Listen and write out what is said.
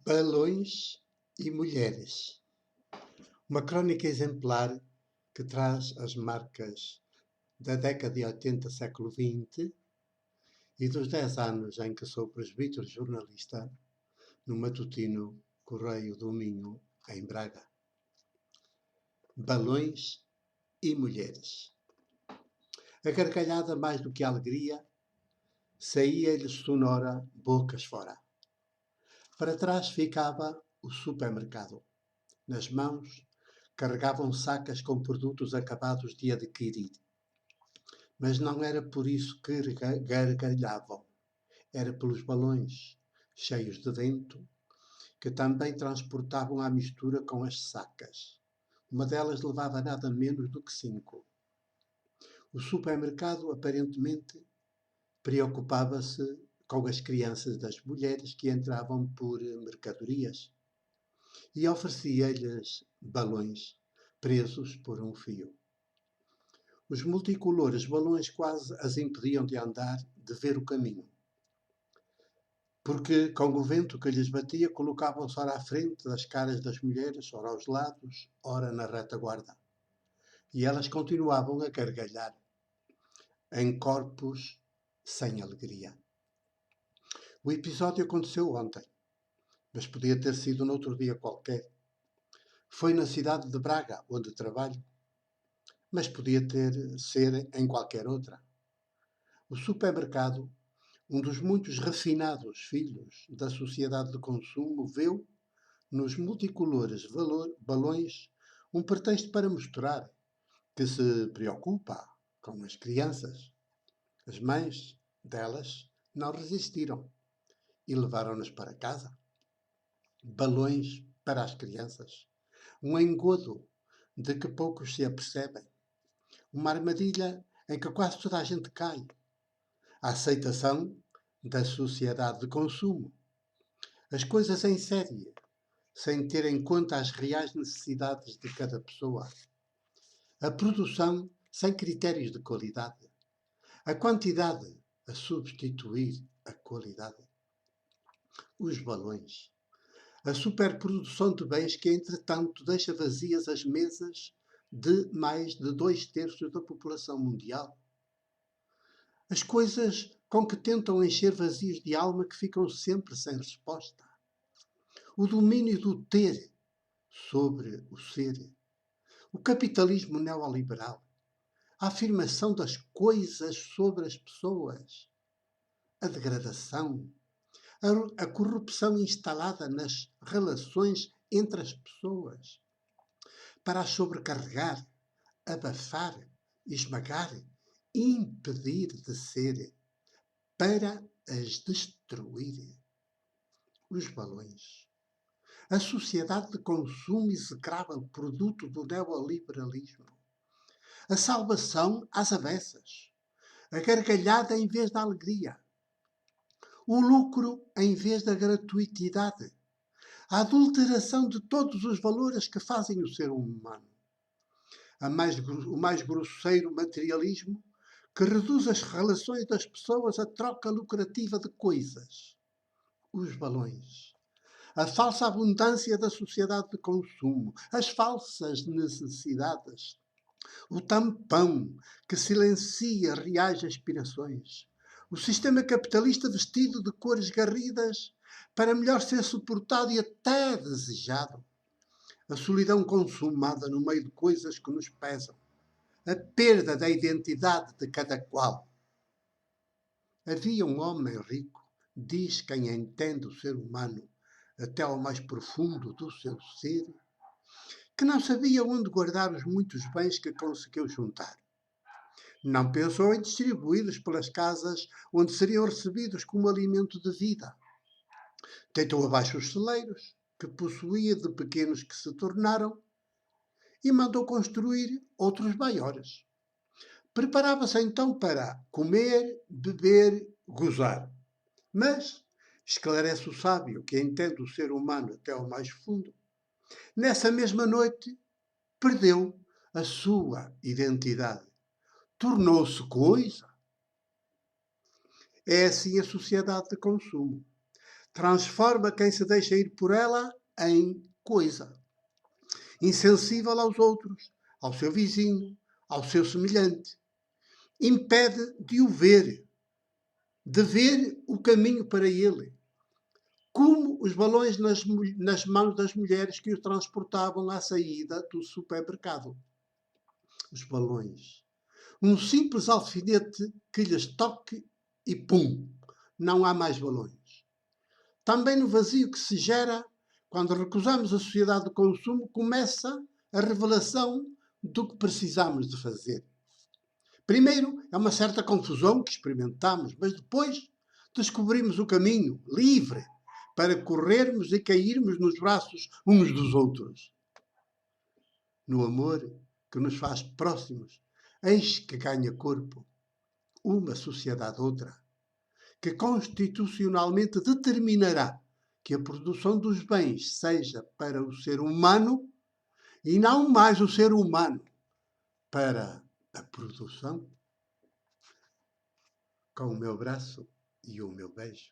Balões e mulheres. Uma crónica exemplar que traz as marcas da década de 80, século XX e dos 10 anos em que sou presbítero jornalista no matutino Correio do Minho, em Braga. Balões e mulheres. A gargalhada, mais do que a alegria, saía-lhe sonora bocas fora. Para trás ficava o supermercado. Nas mãos carregavam sacas com produtos acabados de adquirir. Mas não era por isso que gargalhavam. Era pelos balões, cheios de vento, que também transportavam a mistura com as sacas. Uma delas levava nada menos do que 5. O supermercado, aparentemente, preocupava-se com as crianças das mulheres que entravam por mercadorias e oferecia-lhes balões presos por um fio. Os multicolores balões quase as impediam de andar, de ver o caminho. Porque, com o vento que lhes batia, colocavam-se ora à frente das caras das mulheres, ora aos lados, ora na retaguarda. E elas continuavam a gargalhar, em corpos sem alegria. O episódio aconteceu ontem, mas podia ter sido noutro dia qualquer. Foi na cidade de Braga, onde trabalho, mas podia ser em qualquer outra. O supermercado, um dos muitos refinados filhos da sociedade de consumo, viu nos multicolores balões um pretexto para mostrar que se preocupa com as crianças. As mães delas não resistiram e levaram-nas para casa. Balões para as crianças. Um engodo de que poucos se apercebem. Uma armadilha em que quase toda a gente cai. A aceitação da sociedade de consumo. As coisas em série, sem ter em conta as reais necessidades de cada pessoa. A produção sem critérios de qualidade. A quantidade a substituir a qualidade. Os balões. A superprodução de bens que, entretanto, deixa vazias as mesas de mais de 2/3 da população mundial. As coisas com que tentam encher vazios de alma que ficam sempre sem resposta. O domínio do ter sobre o ser. O capitalismo neoliberal. A afirmação das coisas sobre as pessoas. A degradação. A corrupção instalada nas relações entre as pessoas. Para as sobrecarregar, abafar, esmagar, impedir de ser, para as destruir. Os balões. A sociedade de consumo execrável, produto do neoliberalismo. A salvação às avessas. A gargalhada em vez da alegria. O lucro em vez da gratuitidade. A adulteração de todos os valores que fazem o ser humano. O mais grosseiro materialismo que reduz as relações das pessoas à troca lucrativa de coisas. Os balões. A falsa abundância da sociedade de consumo. As falsas necessidades. O tampão que silencia reais aspirações. O sistema capitalista vestido de cores garridas para melhor ser suportado e até desejado. A solidão consumada no meio de coisas que nos pesam. A perda da identidade de cada qual. Havia um homem rico, diz quem entende o ser humano até ao mais profundo do seu ser, que não sabia onde guardar os muitos bens que conseguiu juntar. Não pensou em distribuí-los pelas casas onde seriam recebidos como alimento de vida. Deitou abaixo os celeiros, que possuía de pequenos que se tornaram, e mandou construir outros maiores. Preparava-se então para comer, beber, gozar. Mas, esclarece o sábio que entende o ser humano até ao mais fundo, nessa mesma noite perdeu a sua identidade. Tornou-se coisa. É assim a sociedade de consumo. transforma quem se deixa ir por ela em coisa, insensível aos outros, ao seu vizinho, ao seu semelhante. Impede de o ver, de ver o caminho para ele, como os balões nas mãos das mulheres que o transportavam à saída do supermercado. Os balões. Um simples alfinete que lhes toque e pum, não há mais balões. Também no vazio que se gera quando recusamos a sociedade de consumo, começa a revelação do que precisamos de fazer. Primeiro, é uma certa confusão que experimentamos, mas depois descobrimos o caminho livre para corrermos e cairmos nos braços uns dos outros. No amor que nos faz próximos, eis que ganha corpo uma sociedade outra, que constitucionalmente determinará que a produção dos bens seja para o ser humano e não mais o ser humano para a produção. Com o meu braço e o meu beijo.